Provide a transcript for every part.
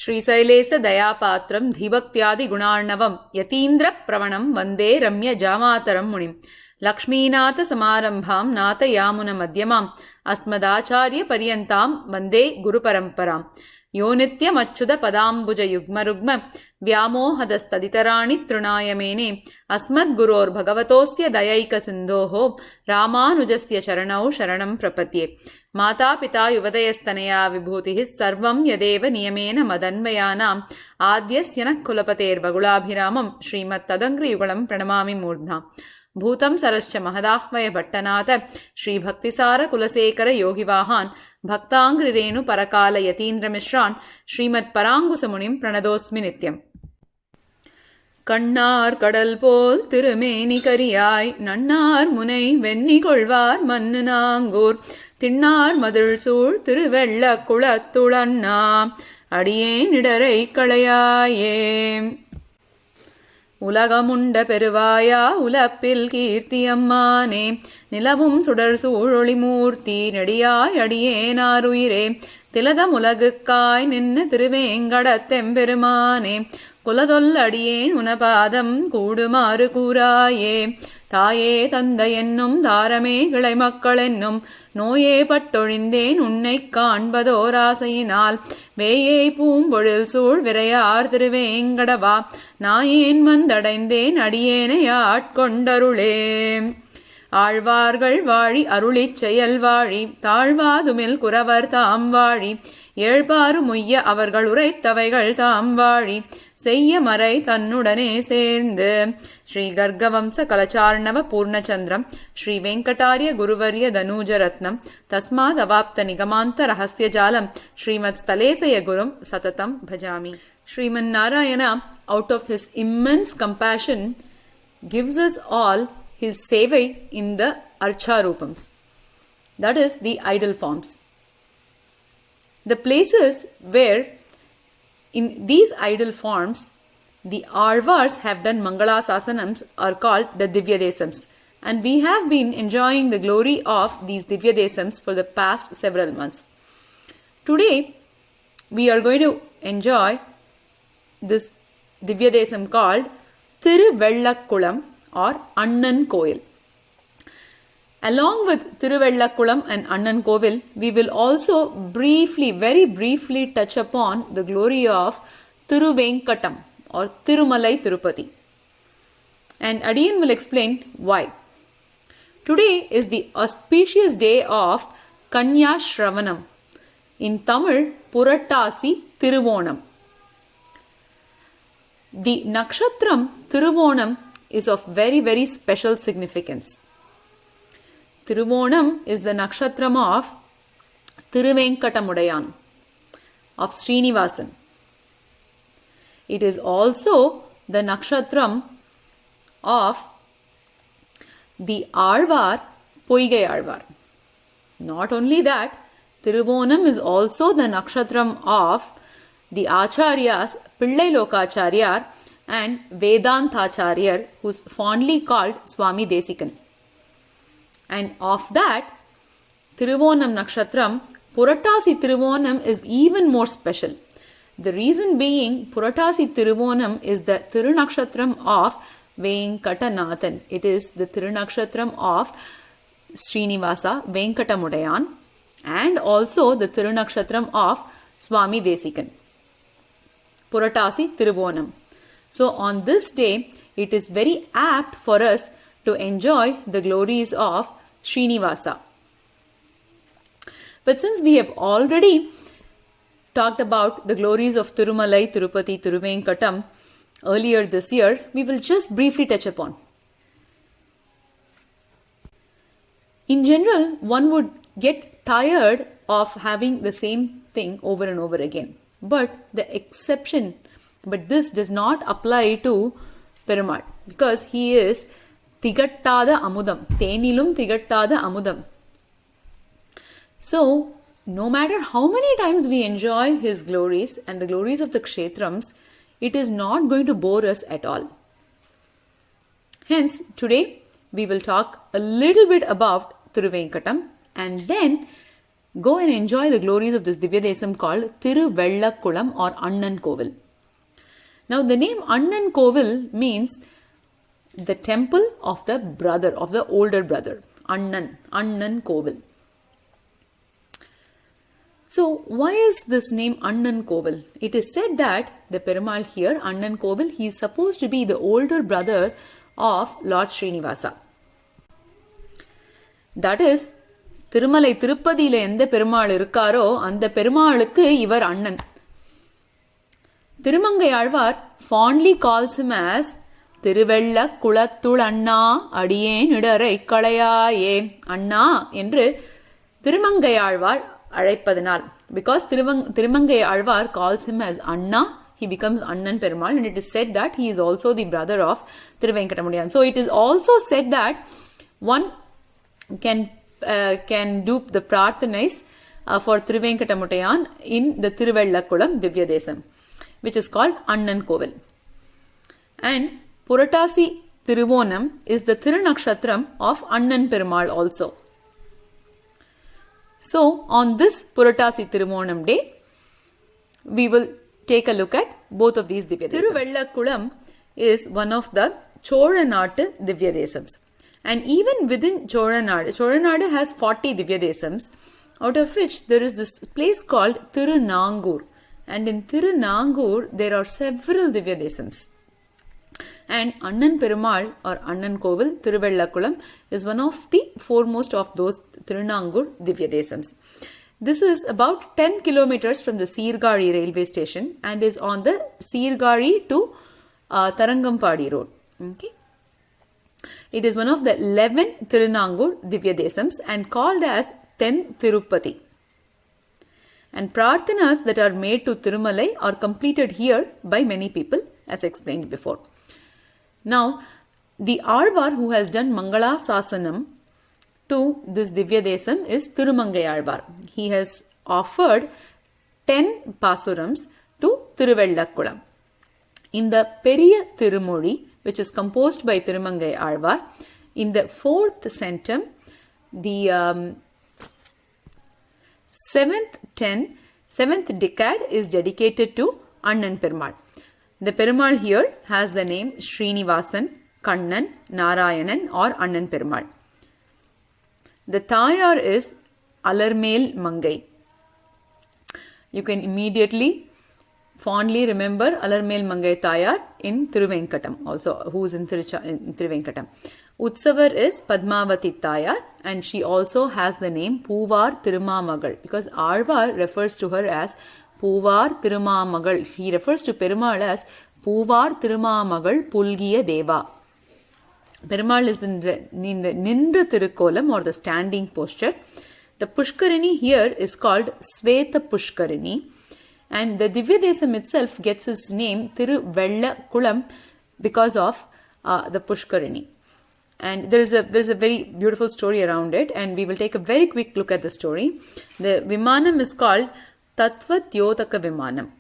श्रीशैलेश दयापात्रं धीभक्त्यादिगुणार्णवं यतीन्द्रप्रवणं वन्दे रम्यजामातरं मुनिं लक्ष्मीनाथसमारम्भां नाथयामुनमध्यमाम् अस्मदाचार्यपर्यन्तां वन्दे गुरुपरम्परां यो नित्यमच्युतपदाम्बुजयुग्मरुग्म व्यामोहदस्तदितराणि तृणाय मेने अस्मद्गुरोर्भगवतोऽस्य दयैकसिन्धोः रामानुजस्य चरणौ शरणं प्रपद्ये मातापिता युवतयस्तनया विभूतिः सर्वं यदेव नियमेन मदन्वयानाम् आद्यस्य नः कुलपतेर्वगुलाभिरामं श्रीमत्तदङ्घ्रियुगलं प्रणमामि मूर्ध्ना भूतं सरश्च महदाह्वय भट्टनाथ श्रीभक्तिसारकुलशेखर योगिवाहान् भक्ताङ्घ्रिरेणुपरकाल यतीन्द्रमिश्रान् श्रीमत्पराङ्कुशमुनिं प्रणतोऽस्मि नित्यम् கண்ணார் கடல் போல் திருமேனி கரியாய் நன்னார் முனை வெண்ணி கொள்வார் மன்னு நாங்கூர் திண்ணார் மதில் சூழ் திருவெள்ள குளத்துளண்ணா அடியேனிடரை களையாயே உலகமுண்ட பெருவாயா உலப்பில் கீர்த்தியம்மானே நிலவும் சுடர் சூழொளி மூர்த்தி நெடியாய் அடியேனாருயிரே திலதமுலகுக்காய் நின்று திருவேங்கடத்தெம்பெருமானே குலதொல்லடியேன் உனபாதம் கூடுமாறு கூறாயே தாயே தந்தை என்னும் தாரமே கிளை மக்கள் என்னும் நோயே பட்டொழிந்தேன் உன்னை காண்பதோராசையினால் வேயை பூம்பொழில் சூழ் விரையார் திருவேங்கடவா நாயேன் வந்தடைந்தேன் அடியேனை ஆட்கொண்டருளே ஆழ்வார்கள் வாழி அருளிச் செயல் வாழி தாழ்வாதுமில் குறவர் தாம் வாழி ஏழ்பாறு முய்ய அவர்கள் உரைத்தவைகள் தாம் வாழி செய்ய மறை தன்னுடனே சேர்ந்து ஸ்ரீ கர்கவம்ச கலச்சார்ணவ பூர்ணச்சந்திரம் ஸ்ரீ வெங்கடாரிய குருவர்ய தனூஜரத்னம் தஸ்மாத் அவாப்த நிகமாந்த ரகசியஜாலம் ஸ்ரீமத் ஸ்தலேசய குரும் சததம் பஜாமி. Sriman Narayana, out of his immense compassion, gives us all his sevai in the archarupams, that is the idol forms. The places where in these idol forms the Alvars have done Mangalasasanams are called the Divyadesams, and we have been enjoying the glory of these Divyadesams for the past several months. Today we are going to enjoy this Divyadesam called Thiruvellakulam or Annan Koil. Along with Thiruvellakulam and Annan Kovil, we will also very briefly touch upon the glory of Thiruvenkatam or Thirumalai Tirupati. And Adiyan will explain why. Today is the auspicious day of Kanya Shravanam. In Tamil, Purattasi Thiruvonam. The Nakshatram Thiruvonam is of very special significance. Thiruvonam is the nakshatram of Thiruvenkatamudayan, of Srinivasan. It is also the nakshatram of the Alvar, Poigai Alvar. Not only that, Thiruvonam is also the nakshatram of the Acharyas, Pillai Lokacharyar and Vedantacharyar, who is fondly called Swami Desikan. And of that, Thiruvonam Nakshatram, Purattasi Thiruvonam is even more special. The reason being, Purattasi Thiruvonam is the Thirunakshatram of Venkatanathan. It is the Thirunakshatram of Srinivasa, Venkatamudayan, and also the Thirunakshatram of Swami Desikan. Purattasi Thiruvonam. So on this day, it is very apt for us to enjoy the glories of Srinivasa. But since we have already talked about the glories of Thirumalai, Tirupati, Thiruvenkatam earlier this year, we will just briefly touch upon. In general, one would get tired of having the same thing over and over again. But this does not apply to Perumal, because he is Tigattada Amudam, Tenilum Tigattada Amudam. So, no matter how many times we enjoy his glories and the glories of the Kshetrams, it is not going to bore us at all. Hence, today we will talk a little bit about Thiruvenkatam, and then go and enjoy the glories of this Divya Desam called Thiruvellakulam or Annan Kovil. Now the name Annan Kovil means the temple of the brother, of the older brother. Annan Kovil. So why is this name Annan Kovil? It is said that the Perumal here, Annan Kovil, he is supposed to be the older brother of Lord Srinivasa. That is, Tirumalai Tirupadiile endha Perumal irukkaro, andha Perumalukku ivar Annan. Thirumangai Alvar fondly calls him as Tiruvella Kulathul Anna Adiyen Idarai Kalayaye Anna என்று Thirumangai Alvar அழைப்பதனால். Because Thirumangai Alvar calls him as Anna, he becomes Annan Perumal, and it is said that he is also the brother of Thiruvenkatamudiyan. So it is also said that one can do the prarthanais for Thiruvenkatamudiyan in the Thiruvellakulam Divya Desam, which is called Annan Kovil. And Puratasi Thiruvonam is the Thirunakshatram of Annan Perumal also. So, on this Puratasi Thiruvonam day, we will take a look at both of these Divya Desams. Thiruvellakulam is one of the Cholanadu Divya Desams. And even within Cholanadu has 40 Divya Desams, out of which there is this place called Tirunangur. And in Tirunangur, there are several Divya Desams. And Annan Perumal or Annan Kovil, Thiruvellakulam, is one of the foremost of those Tirunangur Divya Desams. This is about 10 kilometers from the Sirgari railway station and is on the Sirgari to Tarangampadi road. Okay. It is one of the 11 Tirunangur Divya Desams and called as Ten Tirupati. And prarthanas that are made to Tirumalai are completed here by many people, as explained before. Now, the Alvar who has done Mangala Sasanam to this Divya Desam is Thirumangai Alvar. He has offered 10 Pasurams to Thiruvellakulam. In the Periya Tirumoli, which is composed by Thirumangai Alvar, in the 4th centum, the 7th decade is dedicated to Annan Perumal. The Perumal here has the name Srinivasan, Kannan, Narayanan or Annan Perumal. The Tayar is Alarmel Mangai. You can immediately fondly remember Alarmel Mangai Tayar in Thiruvenkatam, also who is in Thiruvenkatam. Utsavar is Padmavati Tayar and she also has the name Poovar Thirumamagal because Alvar refers to her as Poovar Thirumamagal. He refers to Perumal as Poovar Thirumamagal Pulgiya Deva. Perumal is in the Nindra Tirukolam or the standing posture. The Pushkarini here is called Sveta Pushkarini and the Divya Desam itself gets its name Thiruvellakulam because of the Pushkarini. And there is a very beautiful story around it and we will take a very quick look at the story. The Vimanam is called Tattvatyotaka Vimanam.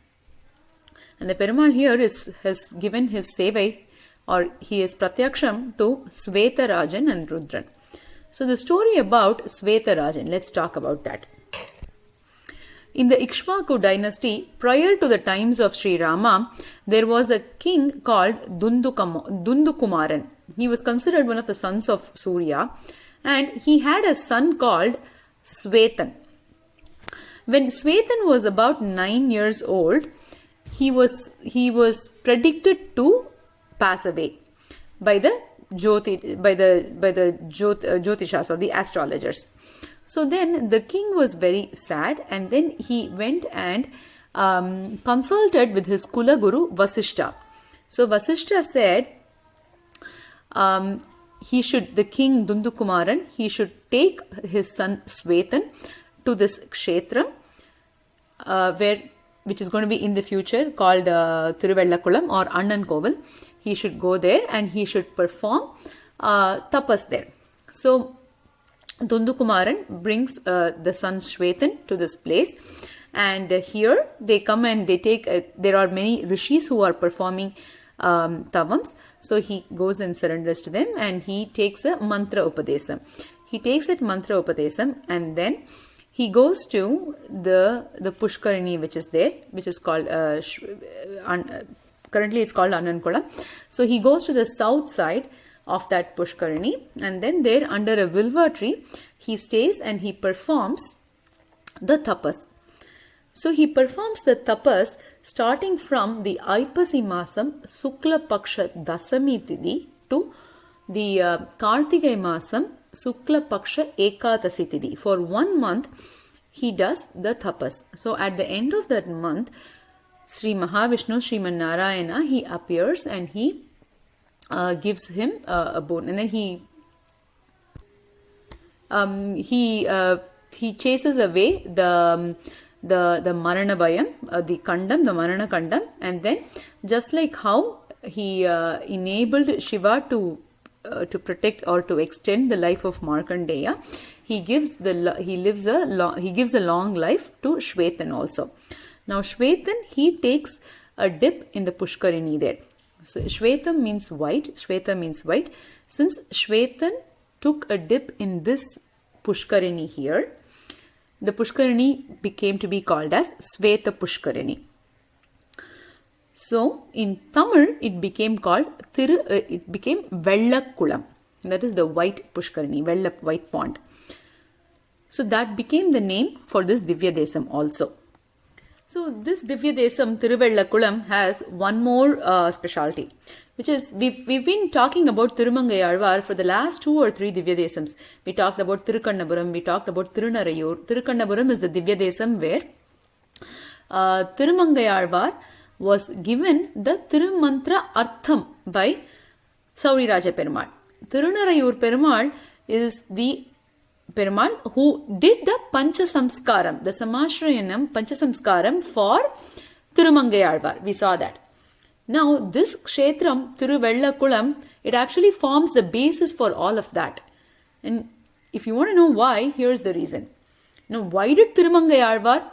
And the Perumal here has given his sevai or he is pratyaksham to Svetarajan and Rudran. So the story about Svetarajan, let's talk about that. In the Ikshvaku dynasty, prior to the times of Sri Rama, there was a king called Dundukumaran. He was considered one of the sons of Surya and he had a son called Svetan. When Svetan was about 9 years old, he was predicted to pass away by the Jyotishas or the astrologers. So then the king was very sad and then he went and consulted with his Kula Guru Vasishta. So Vasishta said the king Dundukumaran, he should take his son Svetan to this kshetram which is going to be in the future called Thiruvellakulam or Annan Kovil. He should go there and he should perform tapas there. So Dundukumaran brings the son Svetan to this place and here they come and they take, there are many rishis who are performing tavams. So he goes and surrenders to them and he takes a mantra upadesam. He takes that mantra upadesam and then he goes to the Pushkarini, which is there, which is called currently it's called Annankulam. So he goes to the south side of that Pushkarini, and then there under a vilva tree he stays and he performs the tapas. So he performs the tapas starting from the Aipasi Masam Sukla Paksha Dasami Tidi to the Kartigai Masam Sukla Paksha Ekadasi Tidi. For 1 month he does the tapas. So at the end of that month, Sri Mahavishnu, Sriman Narayana, he appears and he gives him a bone, and then he chases away the Marana Bayam, the Kandam, the Marana Kandam, and then just like how he enabled Shiva to protect or to extend the life of Markandeya, he gives a long life to Shwetan also. Now Shwetan, he takes a dip in the Pushkarini there. So Shwetam means white. Shweta means white. Since Shwetan took a dip in this Pushkarini here, the Pushkarini became to be called as Sweta Pushkarini. So in Tamil it became called it became Vellakulam. That is the white Pushkarini, white pond. So that became the name for this Divya Desam also. So this Divya Desam Thiruvellakulam has one more specialty, which is we've been talking about Thirumangai Alvar for the last 2 or 3 Divya Desams. We talked about Thirukannapuram, we talked about Tirunarayur. Thirukannapuram is the Divya Desam where Thirumangai Alvar was given the Thirumantra Artham by Sauri Raja Perumal. Tirunarayur Perumal is the Perumal who did the Pancha Samskaram, the Samashrayanam Pancha Samskaram for Thirumangai Alvar. We saw that. Now this Kshetram Thiruvellakulam, it actually forms the basis for all of that. And if you want to know why, here's the reason. Now why did Thirumangai Alvar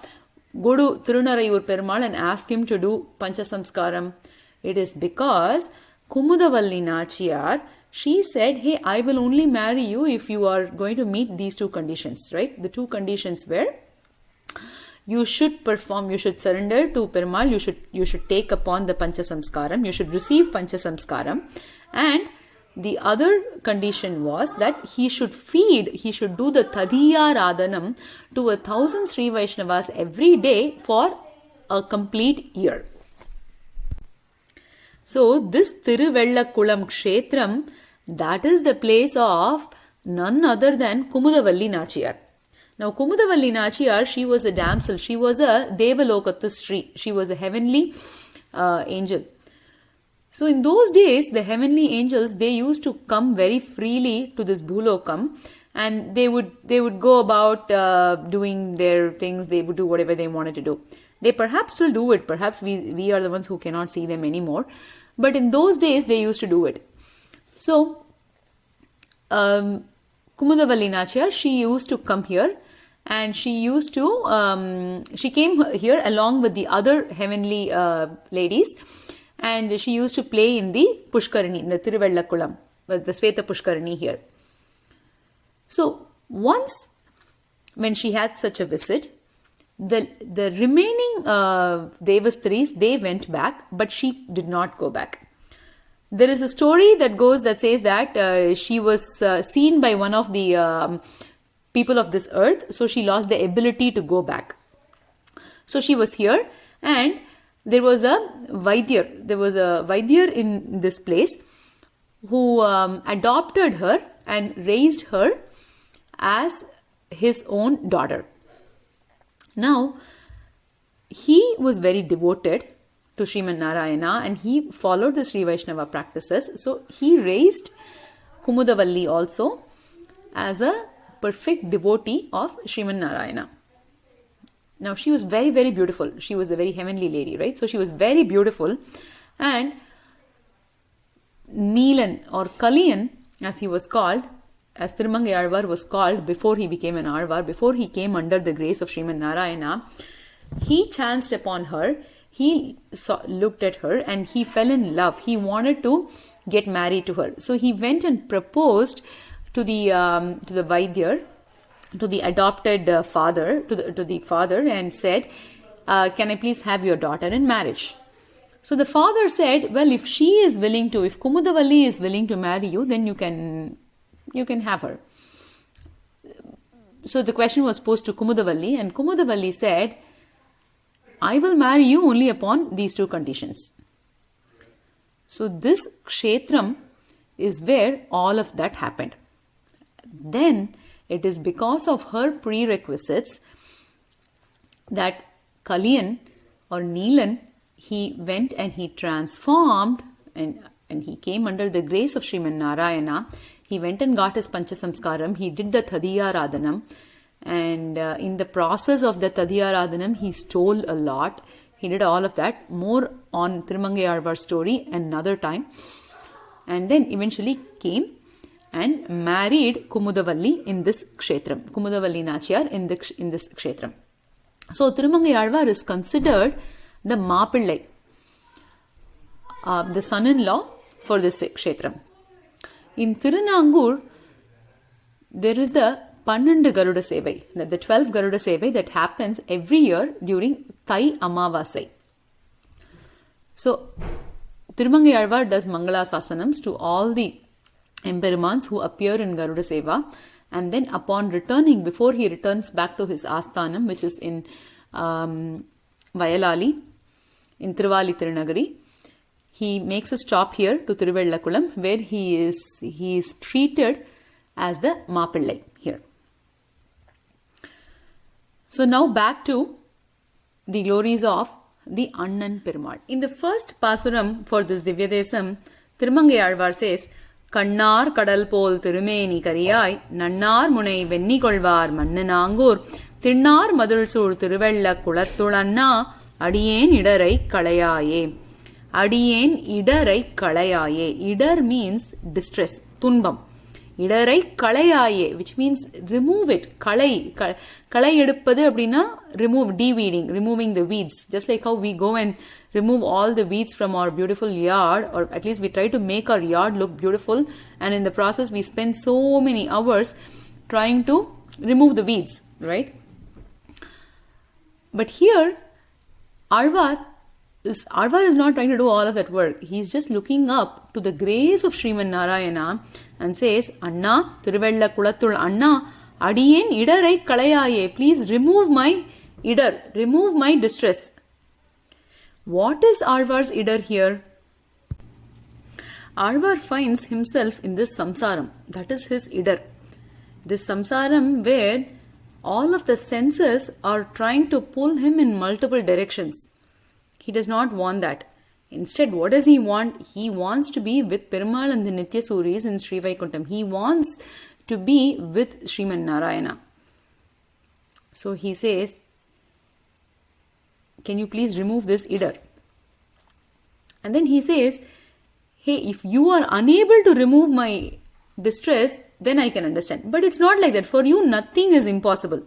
go to Tirunarayur Perumal and ask him to do Pancha Samskaram? It is because Kumudavalli Nachiyar, she said, hey, I will only marry you if you are going to meet these 2 conditions, right? The 2 conditions were you should perform, you should surrender to Perumal, you should take upon the Pancha Samskaram, you should receive Pancha Samskaram, and the other condition was that he should do the Tadiya Radhanam to 1,000 Sri Vaishnavas every day for a complete year. So this Thiruvellakulam Kshetram, that is the place of none other than Kumudavalli Nachiyar. Now Kumudavalli Nachiyar, she was a damsel, she was a Devalokatha Sri, she was a heavenly angel. So in those days, the heavenly angels, they used to come very freely to this Bhulokam, and they would go about doing their things, they would do whatever they wanted to do. They perhaps still do it, perhaps we are the ones who cannot see them anymore, but in those days they used to do it. So Kumudavalli Nachiyar, she used to come here, and she used to, she came here along with the other heavenly ladies, and she used to play in the Pushkarini, in the Thiruvellakulam, the Sweta Pushkarini here. So once when she had such a visit, the remaining Devastris, they went back, but she did not go back. There is a story that says that she was seen by one of the people of this earth, so she lost the ability to go back. So she was here, and there was a Vaidyar in this place who adopted her and raised her as his own daughter. Now, he was very devoted to Sriman Narayana, and he followed the Sri Vaishnava practices. So he raised Kumudavalli also as a perfect devotee of Sriman Narayana. Now she was very, very beautiful. She was a very heavenly lady, right? So she was very beautiful, and Neelan or Kaliyan, as he was called, as Thirumangai Alvar was called before he became an Alvar, before he came under the grace of Sriman Narayana, he chanced upon her, he looked at her and he fell in love. He wanted to get married to her. So he went and proposed to the Vaidyar, to the adopted father, to the father, and said, can I please have your daughter in marriage? So the father said, well, if she is willing to, if Kumudavalli is willing to marry you, then you can have her. So the question was posed to Kumudavalli, and Kumudavalli said, I will marry you only upon these two conditions. So this kshetram is where all of that happened. Then it is because of her prerequisites that Kaliyan or Neelan, he went and he transformed and he came under the grace of Sriman Narayana. He went and got his Panchasamskaram. He did the Thadiyaradhanam. And in the process of the Thadiyaradhanam, he stole a lot. He did all of that. More on Tirumangai Alvar's story another time. And then eventually came and married Kumudavalli in this kshetram. Kumudavalli Nachiyar in this kshetram. So Tirumangai Alvar is considered the Maapillai, the son-in-law for this kshetram. In Tirunangur, there is the Pannandu Garuda Sevai, the 12 Garuda Sevai that happens every year during Thai Amavasai. So Tirumangai Alvar does Mangala Sasanams to all the Emperumans who appear in Garuda Seva, and then upon returning, before he returns back to his Asthanam, which is in Vayalali, in Tiruvali Tirunagari, he makes a stop here to Tiruvellakulam, where he is treated as the Maapillai here. So now back to the glories of the Annan Perumal. In the first Pasuram for this Divyadesam, Tirumangai Alvar says, Kannar kadal pol Tirumeni kariyai, Nannar munai venni kolvar mannanangur, Tinnar madul sur Tiruvella kulattulanna, Adiyen idarai kalayaye. Adiyen idarai kalayaye. Idar means distress, tunbam. Idarai kalayaye, which means remove it. Kalai eduppadu அப்படினா remove, de-weeding, removing the weeds. Just like how we go and remove all the weeds from our beautiful yard, or at least we try to make our yard look beautiful, and in the process we spend so many hours trying to remove the weeds, right? But here, Alvar is not trying to do all of that work. He is just looking up to the grace of Sriman Narayana and says, Anna, Tiruvella Kulattul Anna, Adiyen idarai kalayaye. Please remove my idar, remove my distress. What is Alvar's idar here? Alvar finds himself in this samsaram. That is his idar. This samsaram where all of the senses are trying to pull him in multiple directions. He does not want that. Instead, what does he want? He wants to be with Perumal and the Nitya Suris in Sri Vaikuntham. He wants to be with Sriman Narayana. So he says, can you please remove this idar? And then he says, hey, if you are unable to remove my distress, then I can understand. But it's not like that. For you, nothing is impossible.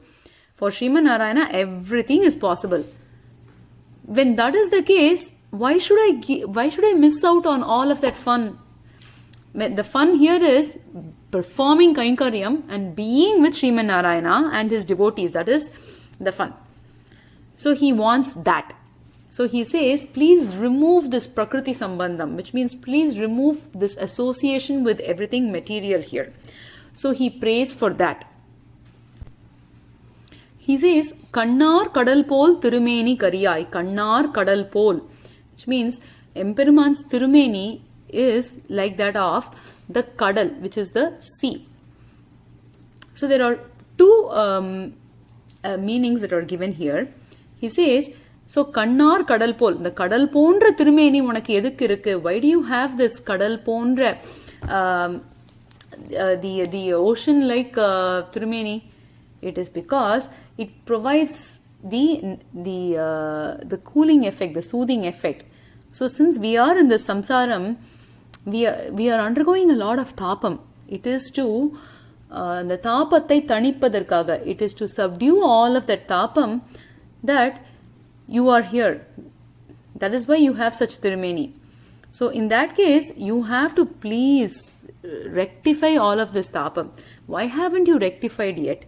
For Sriman Narayana, everything is possible. When that is the case, why should I miss out on all of that fun? The fun here is performing Kainkaryam and being with Sriman Narayana and his devotees. That is the fun. So he wants that. So he says, please remove this Prakriti Sambandham, which means please remove this association with everything material here. So he prays for that. He says, Kannar kadal pol Tirumeni kariyai. Kannar kadal pol, which means Emperuman's Tirumeni is like that of the Kadal, which is the sea. So there are two meanings that are given here. He says, so Kannar kadal pol, the kadal pondra Tirumeni unakku edukku irukku? Why do you have this kadal pondra, the ocean like Tirumeni? It is because it provides the cooling effect, the soothing effect. So since we are in the samsaram, we are undergoing a lot of tapam. It is to the tapattai tanipadarkaga. It is to subdue all of that tapam that you are here. That is why you have such Tirumeni. So in that case, you have to please rectify all of this tapam. Why haven't you rectified yet?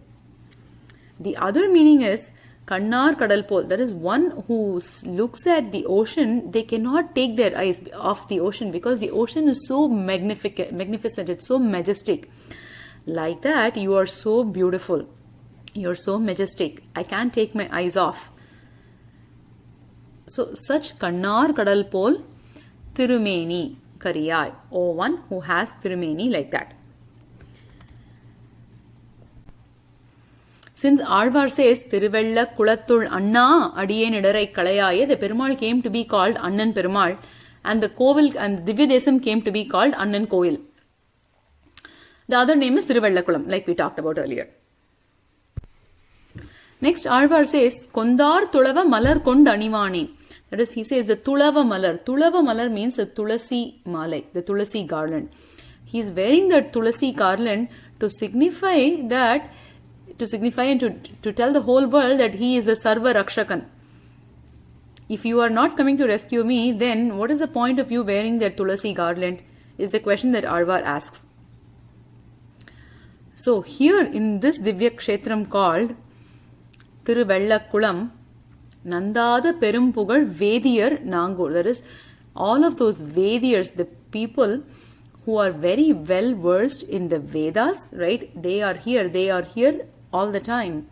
The other meaning is Kannar Kadalpol. That is one who looks at the ocean, they cannot take their eyes off the ocean because the ocean is so magnificent, it's so majestic. Like that, you are so beautiful. You're so majestic. I can't take my eyes off. So, such Kannar Kadalpol Tirumeni Kariyai, or one who has Tirumeni like that. Since Alvar says Tiruvella Kulathul Anna Adiyen Idarai Kalayaye, the Perumal came to be called Annan Perumal, and the Kovil and the Divyadesam came to be called Annan Kovil. The other name is Tiruvellakulam, like we talked about earlier. Next, Alvar says Kondar Tulava Malar Kondanivani. That is, he says the Tulava Malar. Tulava Malar means the Tulasi Malai, the Tulasi garland. He is wearing that Tulasi garland to signify and to tell the whole world that he is a Sarva Rakshakan. If you are not coming to rescue me, then what is the point of you wearing that Tulasi garland? Is the question that Alvar asks. So here in this Divya Kshetram called Tiruvellakulam, Nandada Perumpugal Vediyar Nangur. That is, all of those Vediyars, the people who are very well versed in the Vedas, right? They are here all the time.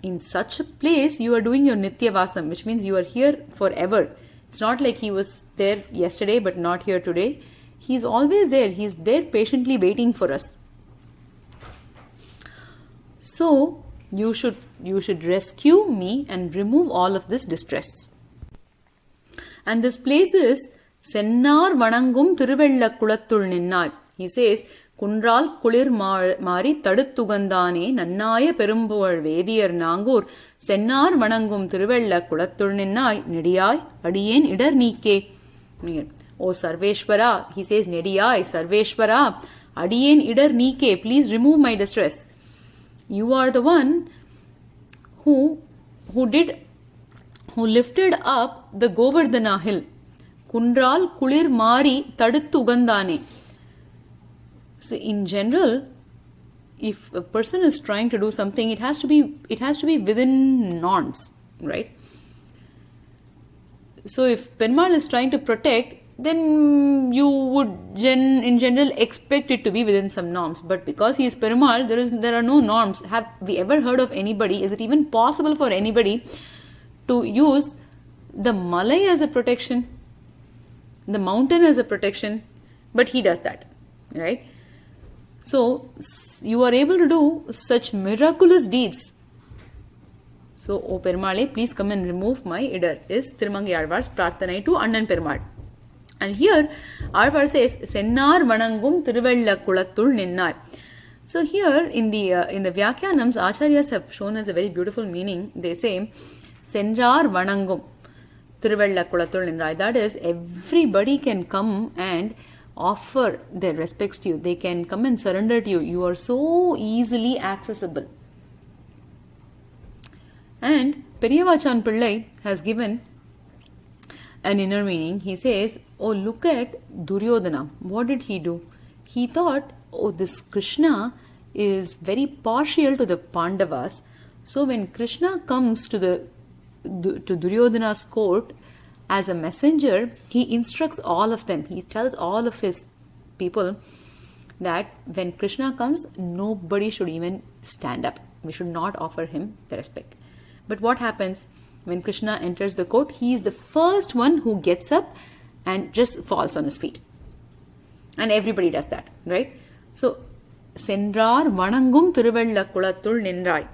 In such a place, you are doing your Nityavasam, which means you are here forever. It's not like he was there yesterday but not here today. He's always there. He's there patiently waiting for us. So, you should rescue me and remove all of this distress. And this place is Sennar Vanangum Tiruvellakulathul Ninnai. He says, Kundral Kulir Mari Taduttugandane Nannaya Perumpuval Vediyar Nangur Sennar Vanangum Tiruvellakulathul Ninnai Nediyai Adiyen Idar Nike. O Sarveshwara, he says, Nediyai Sarveshwara Adiyen Idar Nike, please remove my distress. You are the one who lifted up the Govardhana hill. Kundral Kulir Mari Taduttugandane. So in general, if a person is trying to do something, it has to be within norms, right? So if Perumal is trying to protect, then you would in general expect it to be within some norms. But because he is Perumal, there are no norms. Have we ever heard of anybody? Is it even possible for anybody to use the Malai as a protection, the mountain as a protection? But he does that, right? So you are able to do such miraculous deeds. So, O Perumale, please come and remove my idar, is Tirumangai Alvar's Prarthanai to Annan Perumal. And here, Alvar says, Sennar Vanangum Tiruvellakulathul Ninnai. So here, in the Vyakyanams, Acharyas have shown us a very beautiful meaning. They say, Senrar Vanangum Tiruvellakulathul Ninnai. That is, everybody can come and offer their respects to you. They can come and surrender to you. You are so easily accessible. And Periyavachan Pillai has given an inner meaning. He says, oh, look at Duryodhana. What did he do? He thought, oh, this Krishna is very partial to the Pandavas. So when Krishna comes to Duryodhana's court as a messenger, he instructs all of them. He tells all of his people that when Krishna comes, nobody should even stand up. We should not offer him the respect. But what happens? When Krishna enters the court, he is the first one who gets up and just falls on his feet. And everybody does that, right? So, Senrar Vanangum Tiruvellakulathul Ninnai.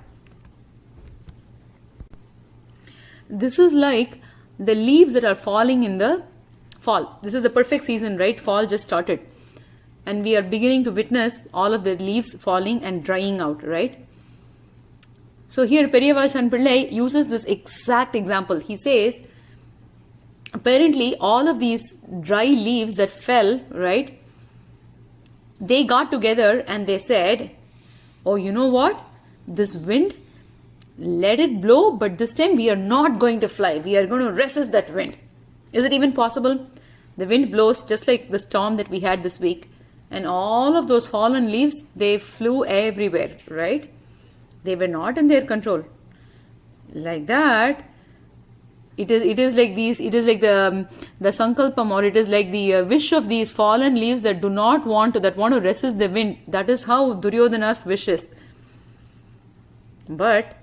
This is like the leaves that are falling in the fall. This is the perfect season, right? Fall just started. And we are beginning to witness all of the leaves falling and drying out, right? So here Periyavachan Pillai uses this exact example. He says, apparently all of these dry leaves that fell, right, they got together and they said, oh, you know what? This wind, let it blow, but this time we are not going to fly. We are going to resist that wind. Is it even possible? The wind blows just like the storm that we had this week. And all of those fallen leaves, they flew everywhere, right? They were not in their control. Like that, it is like these. It is like the sankalpam, or it is like the wish of these fallen leaves that do not want to, that want to resist the wind. That is how Duryodhana's wish is. But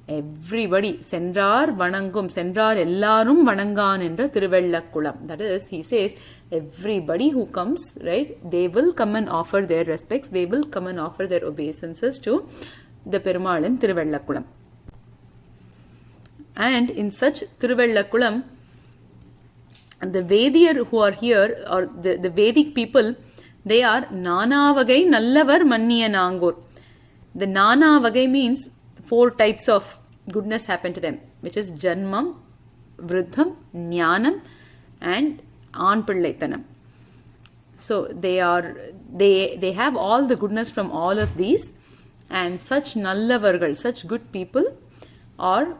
everybody சென்றார் வணங்கும், சென்றார் எல்லாரும் வணங்கான் என்ற Thiruvellakulam. That is, he says, everybody who comes, right, they will come and offer their respects, they will come and offer their obeisances to the Perumal in Thiruvellakulam. And in such Thiruvellakulam, the Vediyar who are here, or the Vedic people, they are Nanavagai Nallavar Manniya Nangur. The Nanavagai means 4 types of goodness happen to them, which is Janmam, Vruddham, Jnanam, and Aanpillaitanam. So they have all the goodness from all of these, and such Nallavargal, such good people are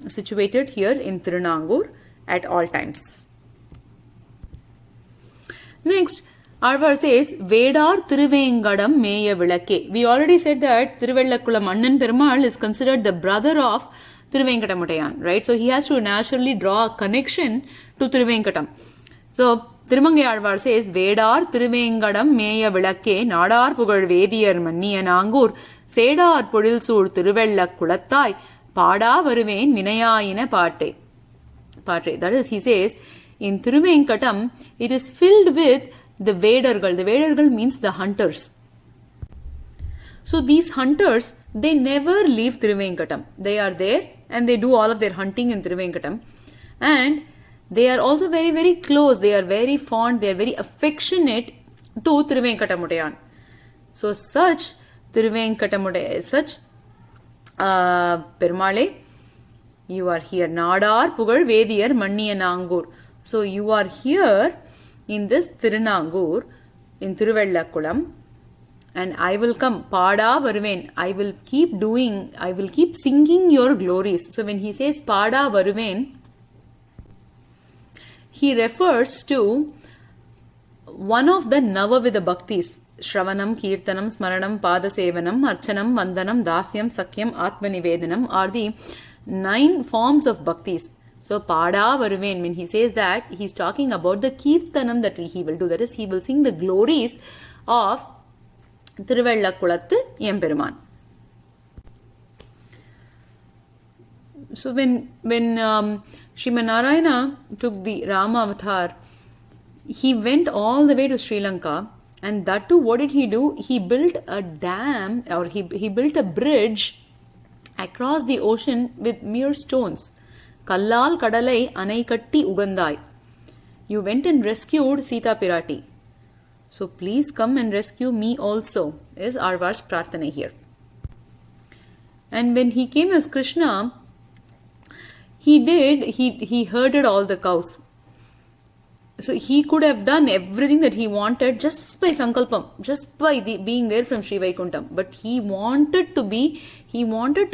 situated here in Tirunangur at all times. Next, Alvar says, Vedar Thiruvengadam Meya Vilakke. We already said that Thiruvellakulam Annan Perumal is considered the brother of Thiruvenkadamudayan, right? So he has to naturally draw a connection to Thiruvenkatam. So Thirumangai Alvar says, Vedar Thiruvengadam Meya Vilakke, Nadar Pugal Vediyar Manniya Nangur, Sedar Pudil Sur Thiruvellakulattai, Pada Varuven Vinayayina Pate. That is, he says, in Thiruvenkatam, it is filled with the Vedargal. The Vedargal means the hunters. So these hunters, they never leave Thiruvenkatam. They are there and they do all of their hunting in Thiruvenkatam. And they are also very, very close. They are very fond. They are very affectionate to Thiruvenkadamudayan. So such Thiruvenkadamudayan, such Perumale, you are here. Nadar Pugal Vediyar Manniya Nangur. So you are here in this Tirunangur, in Thiruvellakulam, and I will come, Pada Varuven, I will keep singing your glories. So when he says Pada Varuven, he refers to one of the Navavida Bhaktis, Shravanam, Kirtanam, Smaranam, Padasevanam, Archanam, Vandanam, Dasyam, Sakyam, Atmanivedanam are the 9 forms of Bhaktis. So, Pada Varuven, when he says that, he's talking about the Kirtanam that he will do. That is, he will sing the glories of Thiruvellakulattu Emperuman. So, when Sriman Narayana took the Rama avatar, he went all the way to Sri Lanka, and that too, what did he do? He built a dam, or he built a bridge across the ocean with mere stones. Kallal Kadalai Anaikatti Ugandai. You went and rescued Sita Pirati. So please come and rescue me also, is Alvar's Prarthana here. And when he came as Krishna, he herded all the cows. So he could have done everything that he wanted just by Sankalpam, just by being there from Sri Vaikuntham. But he wanted to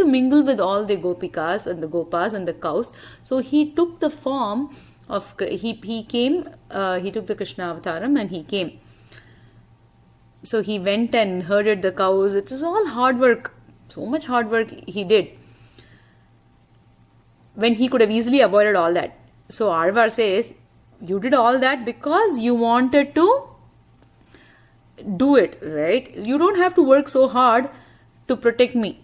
mingle with all the Gopikas and the Gopas and the cows. So he took the form of, he took the Krishna avataram and he came. So he went and herded the cows. It was all hard work, so much hard work he did, when he could have easily avoided all that. So Alvar says, you did all that because you wanted to do it, right? You don't have to work so hard to protect me.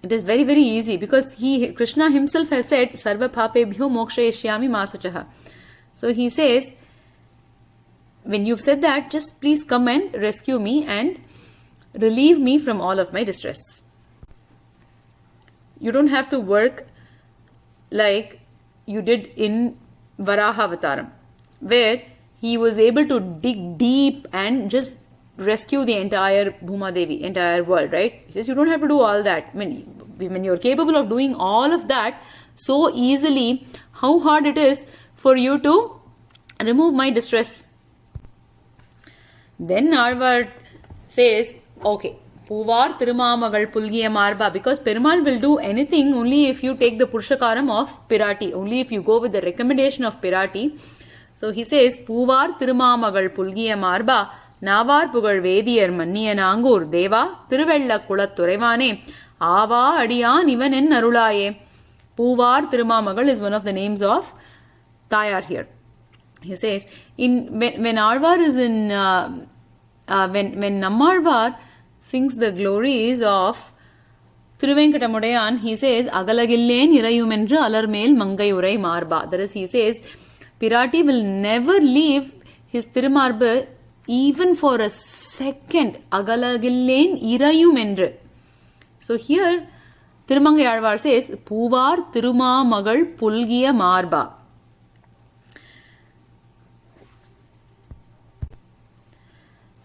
It is very, very easy, because Krishna himself has said, Sarva Papebhyo Mokshayishyami Masuchaha. So he says, when you've said that, just please come and rescue me and relieve me from all of my distress. You don't have to work like you did in Varaha Avataram, where he was able to dig deep and just rescue the entire Bhuma Devi, entire world, right? He says you don't have to do all that. When you're capable of doing all of that so easily, how hard it is for you to remove my distress. Then Alvar says, okay, Puvar Tirumamagal Pulgiya Marba, because Perumal will do anything only if you take the Purushakaram of Pirati, only if you go with the recommendation of Pirati. So he says, Puvar Tirumamagal Pulgiya Marba, Navar Pugal Vediyar Manniya Nangur, Deva, Thiruvellakulatturevane, Ava Adiyan Ivan en Arulaye. Poovar Tirumamagal is one of the names of Tayar here. He says, when Alvar is in, when Nammalvar sings the glories of Thiruvenkatamudayan, he says, Agalagillen irayumendru alarmel mangai urai marba. That is, he says, Pirati will never leave his Thirumarbu even for a second. Agalagillen irayumendru. So here, Thirumangai Alvar says, Poovar Tirumamagal Pulgiya Marba.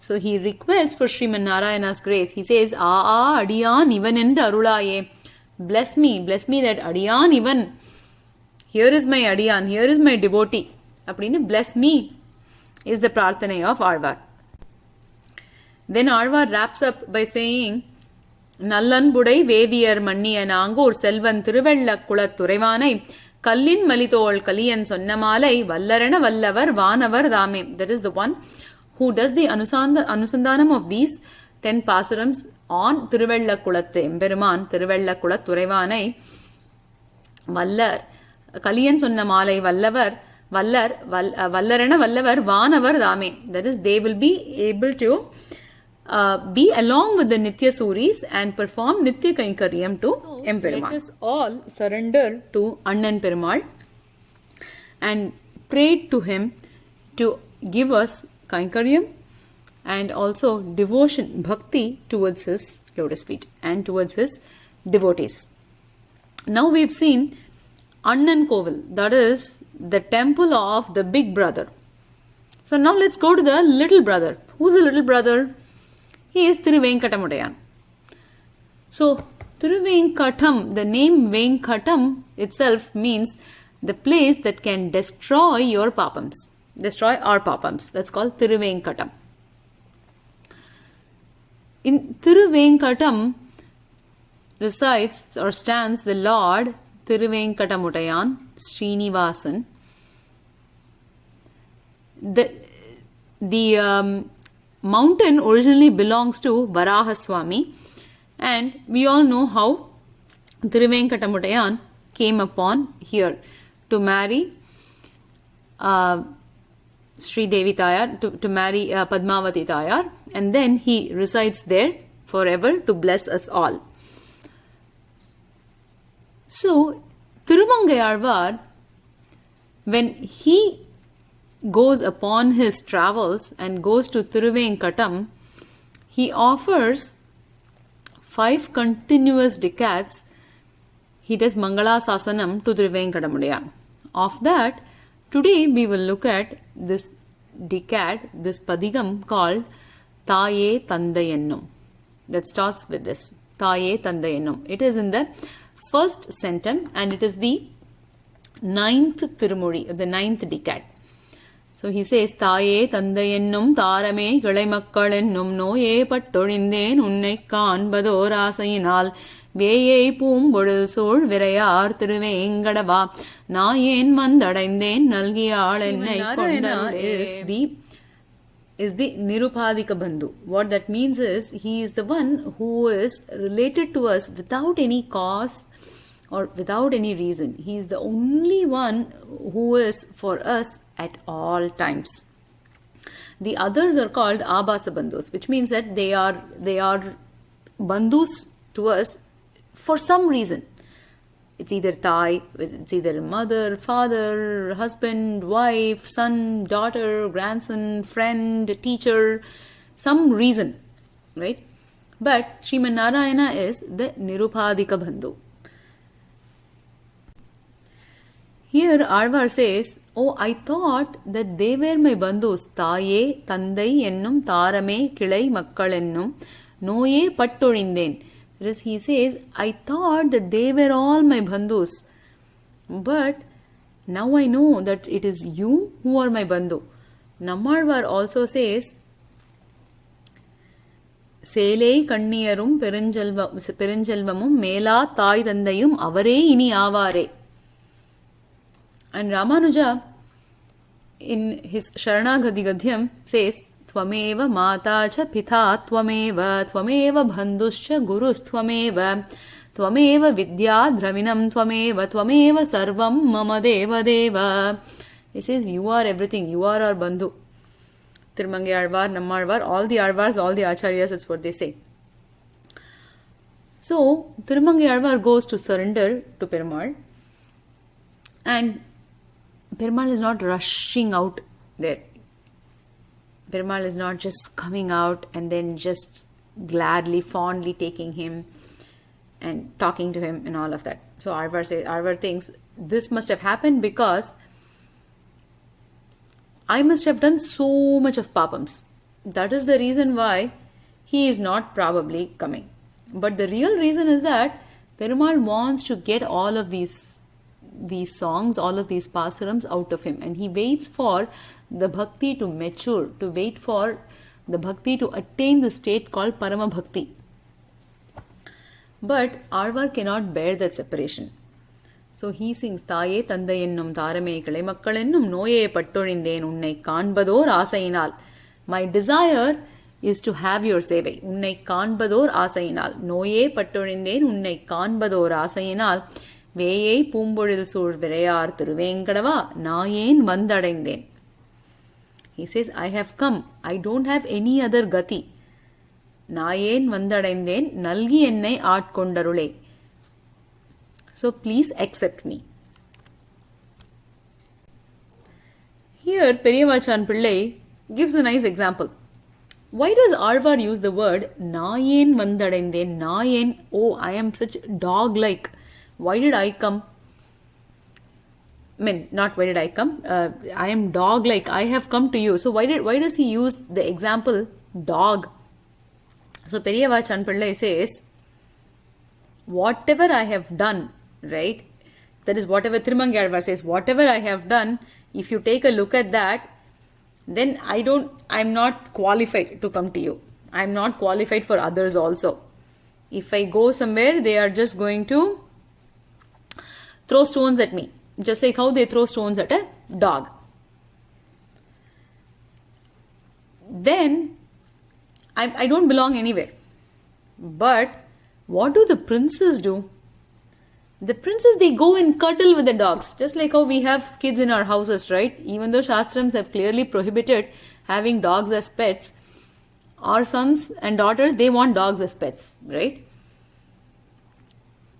So he requests for Sriman Narayana's grace. He says, Adiyan Ivan endru Arulaye. Bless me that Adiyan Ivan. Here is my Adiyan, here is my devotee. Appadinu bless me is the prarthana of Alvar. Then Alvar wraps up by saying, Nallanbudai Vediyar Manniya Nangur Selvan Thiruvella Kulat Thuraivanai Kallin Malithol Kaliyan Sonnamalai Vallarana Vallavar Vanavar Dame. That is the one who does the Anusandhanam of these 10 pasurams on Thiruvella Kulat Emperuman Thiruvella Kulat Thuraivanai Vallar Kaliyan Sonnamalai Vallavar Vallar Vallarana Vallavar Vanavar Dame. That is, they will be able to be along with the Nitya Suris and perform Nitya Kainkaryam to Emperuman. Let us all surrender to Annan Perumal and pray to him to give us Kainkaryam and also devotion, bhakti towards his lotus feet and towards his devotees. Now we've seen Annan Kovil, that is the temple of the big brother. So now let's go to the little brother. Who's the little brother? He is Thiruvenkatamudayan. So, Thiruvenkatam, the name Venkatam itself means the place that can destroy your papams. Destroy our papams. That's called Thiruvenkatam. In Thiruvenkatam resides or stands the Lord Thiruvenkatamudayan, Srinivasan. The mountain originally belongs to Varahaswami, and we all know how Thiruvenkatamudayan came upon here to marry Sri Devi Tayar, to marry Padmavati Tayar, and then he resides there forever to bless us all. So, Thirumangai Alvar, when he goes upon his travels and goes to Thiruvenkatam, he offers 5 continuous decades. He does Mangala Sasanam to Thiruvenkatamudayan. Of that, today we will look at this decade, this padigam called Taye Tandayennum. That starts with this, Taye Tandayennum. It is in the first centum and it is the 9th Tirumuri, the 9th decade. So he says, Taye Tandayennum Tarame Galaimakkalennum Noye Pattolindhen Unnai Kaanbador Asayinal Veyei Poombodu Sol Virayar Thiruvengadava Nayen Mandadaindhen Nalgiyal Ennai Kondaru is the Nirupadika Bandhu. What that means is, he is the one who is related to us without any cause or without any reason. He is the only one who is for us at all times. The others are called Abhasa Bandhus, which means that they are Bandhus to us for some reason. It's either Thai, it's either mother, father, husband, wife, son, daughter, grandson, friend, teacher, some reason, right? But Sriman Narayana is the Nirupadika Bandhu. Here Alvar says, oh, I thought that they were my bandhus. Taye, Tandai ennum Tarame, Kilai Makkal ennum, Noye Pattolindhen. Whereas he says, I thought that they were all my bandhus. But now I know that it is you who are my bandhu. Nammalvar also says, Selei Kanniyarum Perenjalvamum Mela Thai Tandayum Avare Ini Avare. And Ramanuja in his Sharanagati Gadhyam says, त्वमेव माता च पिता त्वमेव बन्धुश्च गुरुस्त्वमेव त्वमेव विद्या द्रविणं त्वमेव सर्वं मम देव. He says, you are everything, you are our bandhu. Tirumangai Alvar, Nammalvar, all the Alvars, all the Acharyas, that's what they say. So, Tirumangai Alvar goes to surrender to Perumal, and Perumal is not rushing out there. Perumal is not just coming out and then just gladly, fondly taking him and talking to him and all of that. So Alvar thinks this must have happened because I must have done so much of papams. That is the reason why he is not probably coming. But the real reason is that Perumal wants to get all of these songs, all of these pasurams out of him, and he waits for the bhakti to mature, to wait for the bhakti to attain the state called Parama Bhakti. But Alvar cannot bear that separation. So he sings, Taye Tandai ennum Tharame Kalai Makkal ennum Noye Pattolindhen Unnai Kaanbador Aasayinal. My desire is to have your sevai. Unnai Kaanbador Aasayinal. Noye Pattolindhen Unnai Kaanbador Aasayinal. Veyai Poombolil Soor Virayar Thiruvenkadava Nayen Vandadaindhen. He says, I have come. I don't have any other gati. Nayen Vandadaindhen Nalgi Ennai Aatkondarule. So please accept me. Here, Periyavachan Pillai gives a nice example. Why does Alvar use the word Nayen Vandadaindhen? Nayen, oh, I am such dog-like. Why did I come? I mean, not why did I come? I am dog-like. I have come to you. So why does he use the example dog? So Periyavachan Pillai says, whatever I have done, right? That is whatever Tirumangai Alvar says, whatever I have done, if you take a look at that, then I'm not qualified to come to you. I'm not qualified for others also. If I go somewhere, they are just going to throw stones at me, just like how they throw stones at a dog. Then I don't belong anywhere. But what do the princes do? The princes, they go and cuddle with the dogs, just like how we have kids in our houses, right? Even though Shastrams have clearly prohibited having dogs as pets, our sons and daughters, they want dogs as pets, right?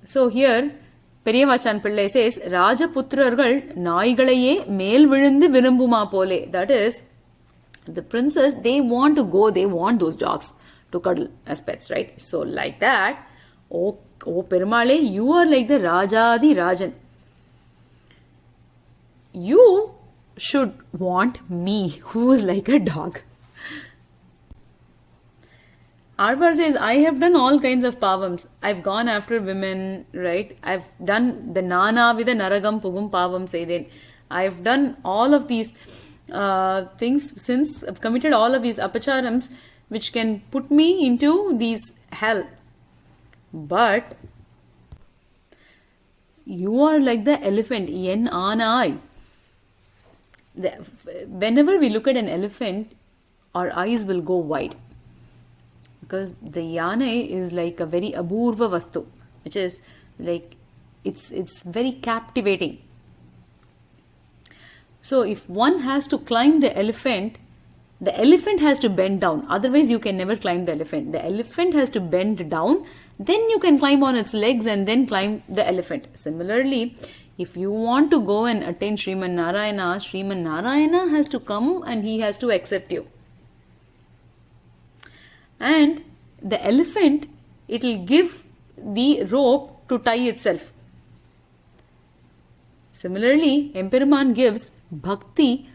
So here, Periyavachan Pillai says, Rajaputrargal naigalaye mel vilundu virumbuma pole. That is, the princes, they want to go, they want those dogs to cuddle as pets, right? So like that, oh Perumale, you are like the Rajadi Rajan. You should want me, who is like a dog. Alvar says, I have done all kinds of pavams. I've gone after women, right? I've done the Nana with the Naragam Pugum Pavam Seiden. I've done all of these things since I've committed all of these apacharams which can put me into these hell. But you are like the elephant, yen anai. Whenever we look at an elephant, our eyes will go wide. Because the yane is like a very aburva vastu, which is like, it's very captivating. So if one has to climb the elephant has to bend down. Otherwise, you can never climb the elephant. The elephant has to bend down. Then you can climb on its legs and then climb the elephant. Similarly, if you want to go and attain Sriman Narayana has to come and he has to accept you. And the elephant, it will give the rope to tie itself. Similarly, Emperuman gives bhakti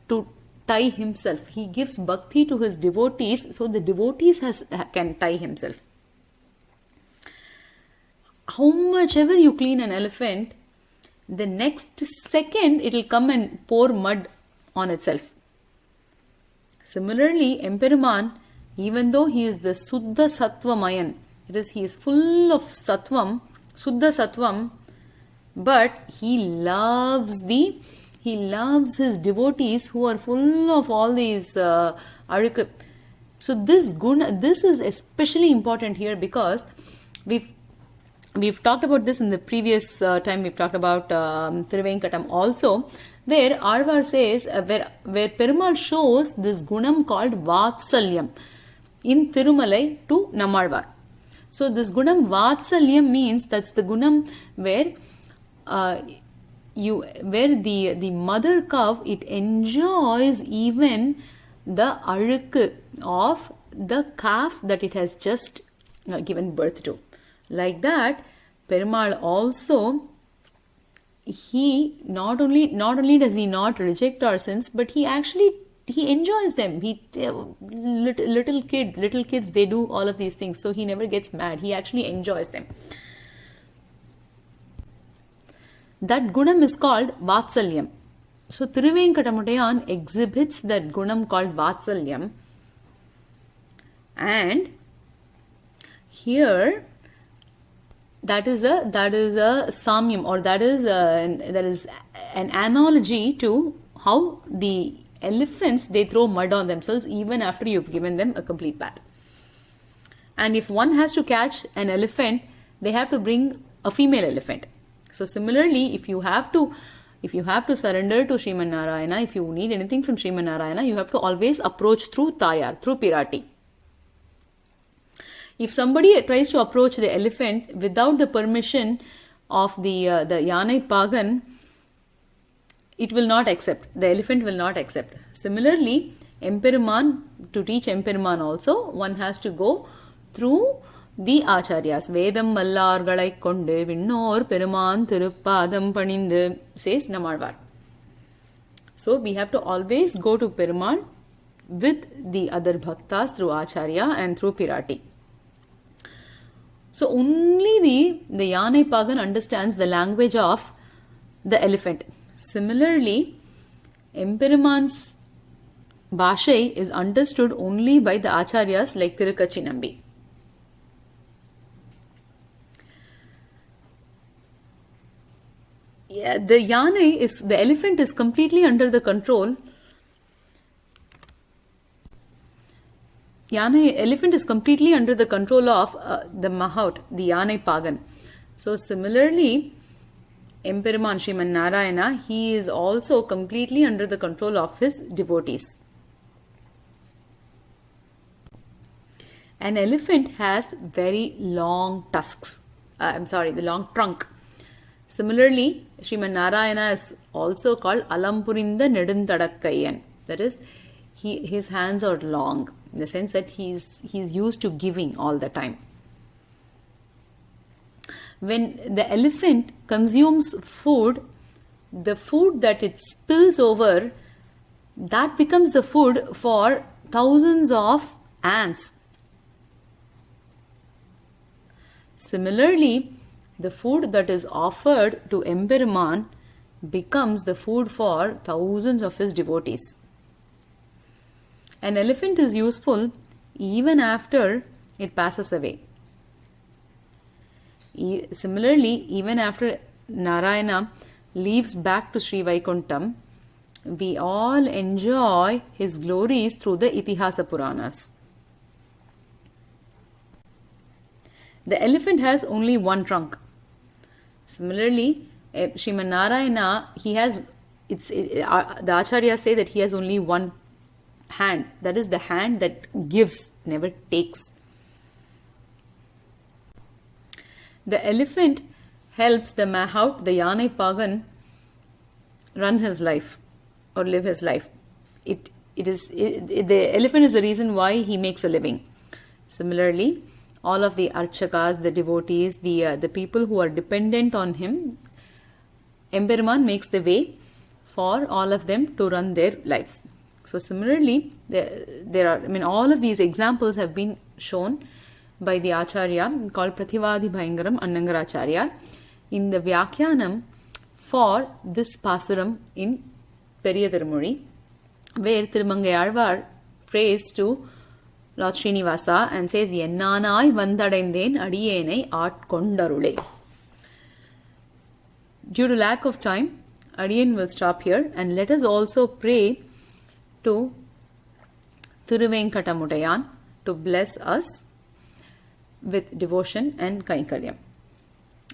to tie himself. He gives bhakti to his devotees, so the devotees can tie himself. How much ever you clean an elephant, the next second it will come and pour mud on itself. Similarly, Emperuman, even though he is the Suddha Sattvamayan, he is full of Sattvam, Suddha Sattvam, but he loves the He loves his devotees who are full of all these arika. So this guna, this is especially important here because we've talked about this in the previous time. We've talked about Thiruvenkatam also, where Alvar says where Perumal shows this gunam called Vatsalyam in Thirumalai to Nammalvar. So this gunam Vatsalyam means that's the gunam where the mother cow, it enjoys even the aruk of the calf that it has just given birth to. Like that, Perumal also, he not only does he not reject our sins, but he enjoys them. Little kids, they do all of these things, so he never gets mad. He actually enjoys them. That gunam is called Vatsalyam. So Thiruvenkatamudayan exhibits that gunam called Vatsalyam, and here that is a samyam, or that is an analogy to how the elephants, they throw mud on themselves even after you've given them a complete bath. And if one has to catch an elephant, they have to bring a female elephant. So similarly, if you have to surrender to Sriman Narayana, if you need anything from Sriman Narayana, you have to always approach through Tayar, through Pirati. If somebody tries to approach the elephant without the permission of the Yanai Pagan, it will not accept. The elephant will not accept. Similarly, Emperuman, to teach Emperuman also, one has to go through the Acharyas. Vedam Vallargalai Konde Vinnor Peruman Thiruppadam Paninde, says Nammalvar. So we have to always go to Perumal with the other bhaktas through Acharya and through Pirati. So only the Yanai Pagan understands the language of the elephant. Similarly, Emperuman's Bhashai is understood only by the Acharyas like Tirukachinambi. Yeah, the elephant is completely under the control. Elephant is completely under the control of the Mahout, the Yanai Pagan. So similarly, Emperuman Sriman Narayana, he is also completely under the control of his devotees. An elephant has very long tusks. The long trunk. Similarly, Sriman Narayana is also called Alampurinda Nedundadakkayan. That is, his hands are long, in the sense that he's used to giving all the time. When the elephant consumes food, the food that it spills over, that becomes the food for thousands of ants. Similarly, the food that is offered to Emperuman becomes the food for thousands of his devotees. An elephant is useful even after it passes away. Similarly, even after Narayana leaves back to Sri Vaikuntham, we all enjoy his glories through the Itihasa Puranas. The elephant has only one trunk. Similarly, Sriman Narayana, the Acharyas say that he has only one hand. That is the hand that gives, never takes. The elephant helps the Mahout, the Yanai Pagan, run his life or live his life. The elephant is the reason why he makes a living. Similarly, all of the Archakas, the devotees, the people who are dependent on him, Emperuman makes the way for all of them to run their lives. So similarly, all of these examples have been shown by the Acharya called Prativadi Bhayangaram Annangaracharya in the Vyakhyanam for this Pasuram in Periya Tirumozhi, where Thirumangai Alvar prays to Lord Srinivasa and says, Ennanai vandadaindhen adiyenai aatkondarule. Due to lack of time, Adiyan will stop here, and let us also pray to Thiruvenkatamudayan to bless us with devotion and Kaikaryam.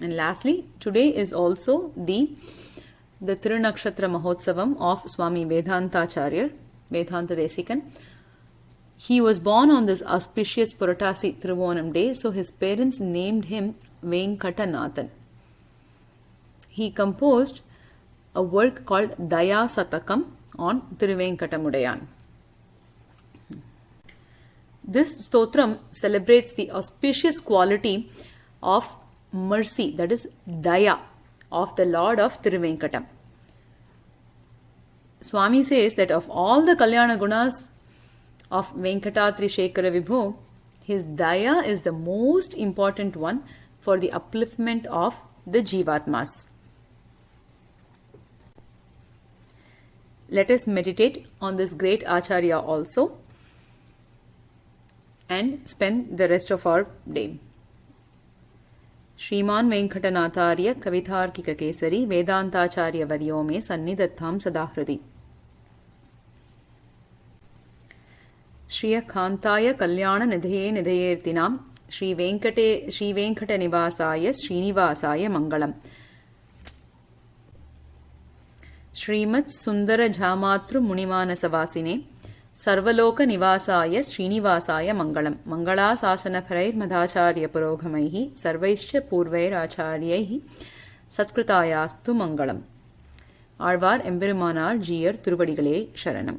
And lastly, today is also the Tirunakshatra Mahotsavam of Swami Vedantacharya, Vedanta Desikan. He was born on this auspicious Puratasi Thiruvonam day, so his parents named him Venkatanathan. He composed a work called Daya Satakam on Thiruvenkatamudayan. This stotram celebrates the auspicious quality of mercy, that is Daya, of the Lord of Thiruvenkatam. Swami says that of all the Kalyana Gunas of Venkatadri Shekhara Vibhu, his Daya is the most important one for the upliftment of the Jivatmas. Let us meditate on this great Acharya also and spend the rest of our day. Shriman Venkatanatharya Kavitharkika Kesari Vedantacharya Varyo me Sannidatham Sadahradi. Shriya Khantaya Kalyana Nidhaye Nidhayertinam Shri Venkata Nivasaya Srinivasaya Mangalam. Srimad Sundara Jhamatru Munimanasavasine Sarvaloka Nivasaya Srinivasaya Mangalam. Mangala Sasana Pharair Madhacharya Puroghamaihi Sarvaischa Purvair Acharyaihi Satkృtayastu Mangalam. Alvar Emberumanar Jiyar Thiruvadigalé Sharanam.